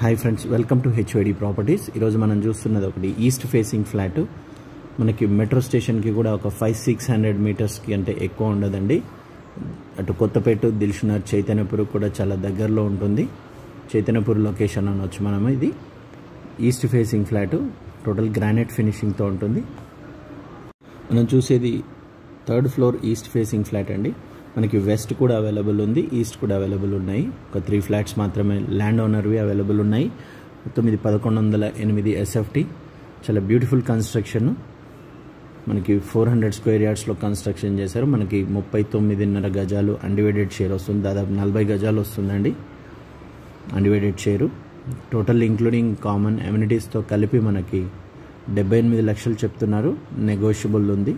Hi friends, welcome to HOD properties. ఈరోజు మనం చూస్తున్నది ఒకటి ఈస్ట్ ఫేసింగ్ ఫ్లాట్. మనకి మెట్రో స్టేషన్కి కూడా ఒక 500-600 మీటర్స్కి అంటే ఎక్కువ ఉండదండి. అటు కొత్తపేట, దిల్షునగర్, చైతన్యపూర్ కూడా చాలా దగ్గరలో ఉంటుంది. చైతన్యపూర్ లొకేషన్ అనొచ్చు మనము. ఇది east facing flat, total granite ఫినిషింగ్తో ఉంటుంది. మనం చూసేది 3rd floor east facing flat అండి. మనకి వెస్ట్ కూడా అవైలబుల్ ఉంది, ఈస్ట్ కూడా అవైలబుల్ ఉన్నాయి. ఒక 3 ఫ్లాట్స్ మాత్రమే ల్యాండ్ ఓనర్వి అవైలబుల్ ఉన్నాయి. మొత్తం ఇది 1108 SFT. చాలా బ్యూటిఫుల్ కన్స్ట్రక్షన్. మనకి 400 స్క్వేర్ యార్డ్స్లో కన్స్ట్రక్షన్ చేశారు. మనకి 39.5 గజాలు అన్డివైడెడ్ షేర్ వస్తుంది. దాదాపు 40 గజాలు వస్తుందండి undivided share. Total including common అమ్యూనిటీస్తో కలిపి మనకి 78 లక్షలు చెప్తున్నారు. నెగోషియబుల్ ఉంది.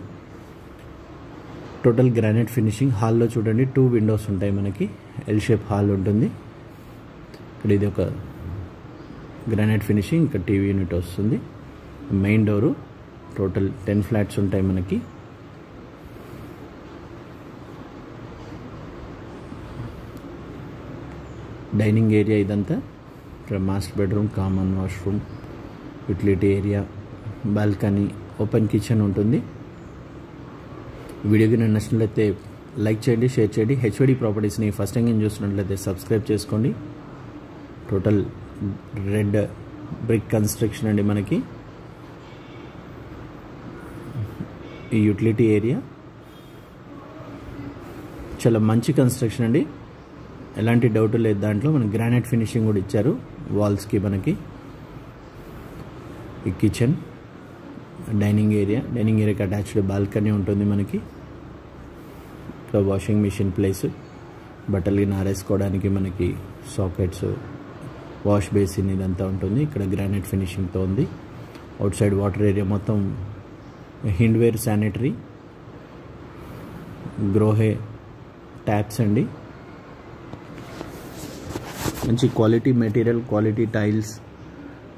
Total granite finishing. హాల్లో చూడండి 2 విండోస్ ఉంటాయి. మనకి ఎల్ షేప్ హాల్ ఉంటుంది. ఇక్కడ ఇది ఒక గ్రానైట్ ఫినిషింగ్. ఇక్కడ టీవీ యూనిట్ వస్తుంది. Main door. టోటల్ 10 ఫ్లాట్స్ ఉంటాయి మనకి. డైనింగ్ ఏరియా ఇదంతా. ఇక్కడ master bedroom, common washroom, utility area, balcony, open kitchen ఉంటుంది. వీడియోకి నచ్చినట్లయితే లైక్ చేయండి, షేర్ చేయండి. హెచ్ఓడి ప్రాపర్టీస్ని ఫస్ట్ టైం చూస్తున్నట్లయితే సబ్స్క్రైబ్ చేసుకోండి. టోటల్ రెడ్ బ్రిక్ కన్స్ట్రక్షన్ అండి మనకి. ఈ యూటిలిటీ ఏరియా చాలా మంచి కన్స్ట్రక్షన్ అండి, ఎలాంటి డౌట్ లేదు దాంట్లో. మనకి గ్రానైట్ ఫినిషింగ్ కూడా ఇచ్చారు వాల్స్కి. మనకి ఈ కిచెన్, డైనింగ్ ఏరియాకి అటాచ్డ్ బాల్కనీ ఉంటుంది మనకి. ఇక్కడ వాషింగ్ మిషన్ ప్లేస్, బట్టలు ఆరేసుకోవడానికి మనకి సాకెట్స్, వాష్ బేసిన్ ఇదంతా ఉంటుంది. ఇక్కడ గ్రానైట్ ఫినిషింగ్తో ఉంది. అవుట్ సైడ్ వాటర్ ఏరియా మొత్తం హిండ్వేర్ శానిటరీ, గ్రోహే ట్యాప్స్ అండి. మంచి quality material, quality tiles,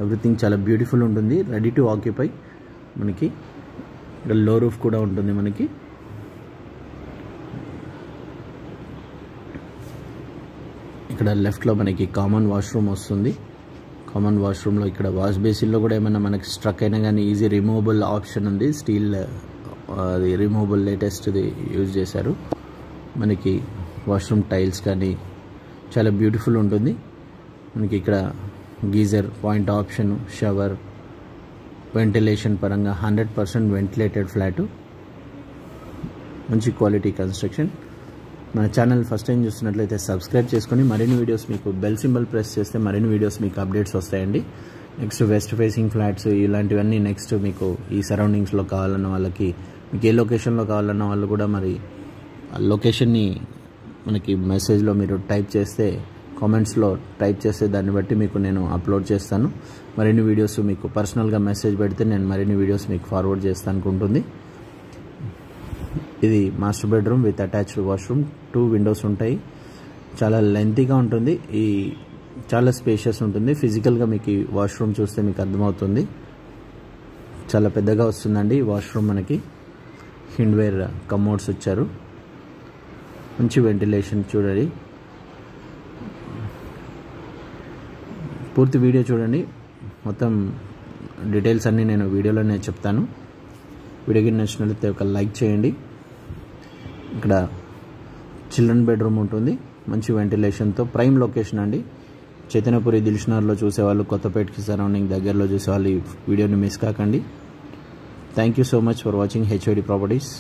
everything చాలా బ్యూటిఫుల్ ఉంటుంది. Ready to occupy. మనకి ఇక్కడ లో రూఫ్ కూడా ఉంటుంది మనకి. ఇక్కడ లెఫ్ట్లో మనకి కామన్ వాష్రూమ్ వస్తుంది. కామన్ వాష్రూమ్లో ఇక్కడ వాష్ బేసిన్లో కూడా ఏమైనా మనకి స్ట్రక్ అయినా కానీ ఈజీ రిమూవబుల్ ఆప్షన్ ఉంది. స్టీల్ అది రిమూవబుల్ లేటెస్ట్ది యూజ్ చేశారు. మనకి వాష్రూమ్ టైల్స్ కానీ చాలా బ్యూటిఫుల్ ఉంటుంది. మనకి ఇక్కడ geyser, point option, shower, ventilation పరంగా 100% వెంటిలేటెడ్ ఫ్లాటు. మంచి క్వాలిటీ కన్స్ట్రక్షన్. మన ఛానల్ ఫస్ట్ టైం చూస్తున్నట్లయితే సబ్స్క్రైబ్ చేసుకొని మరిన్ని వీడియోస్, మీకు బెల్ సింబల్ ప్రెస్ చేస్తే మరిన్ని వీడియోస్ మీకు అప్డేట్స్ వస్తాయండి. నెక్స్ట్ వెస్ట్ ఫేసింగ్ ఫ్లాట్స్ ఇలాంటివన్నీ నెక్స్ట్ మీకు ఈ సరౌండింగ్స్లో కావాలన్న వాళ్ళకి, మీకు ఏ లొకేషన్లో కావాలన్న వాళ్ళు కూడా మరి లొకేషన్ని మనకి మెసేజ్లో మీరు టైప్ చేస్తే, కామెంట్స్లో టైప్ చేస్తే దాన్ని బట్టి మీకు నేను అప్లోడ్ చేస్తాను. మరిన్ని వీడియోస్ మీకు పర్సనల్గా మెసేజ్ పెడితే నేను మరిన్ని వీడియోస్ మీకు ఫార్వర్డ్ చేస్తాను అనుకుంటుంది. ఇది master bedroom with attached washroom. 2 Windows ఉంటాయి. చాలా లెంతీగా ఉంటుంది. ఈ చాలా స్పేషియస్ ఉంటుంది. ఫిజికల్గా మీకు ఈ వాష్రూమ్ చూస్తే మీకు అర్థమవుతుంది. చాలా పెద్దగా వస్తుందండి ఈ వాష్రూమ్. మనకి హిండ్వేర్ కమోడ్స్ వచ్చారు. మంచి వెంటిలేషన్ చూడండి. పూర్తి వీడియో చూడండి. మొత్తం డీటెయిల్స్ అన్నీ నేను వీడియోలోనే చెప్తాను. వీడియోకి నచ్చినట్లయితే ఒక లైక్ చేయండి. ఇక్కడ చిల్డ్రన్ బెడ్రూమ్ ఉంటుంది. మంచి వెంటిలేషన్తో. ప్రైమ్ లొకేషన్ అండి. చైతన్యపురి, దిల్షునగర్లో చూసేవాళ్ళు, కొత్తపేటకి సరౌండింగ్ దగ్గరలో చూసేవాళ్ళు ఈ వీడియోని మిస్ కాకండి. Thank you so much for watching HOD properties.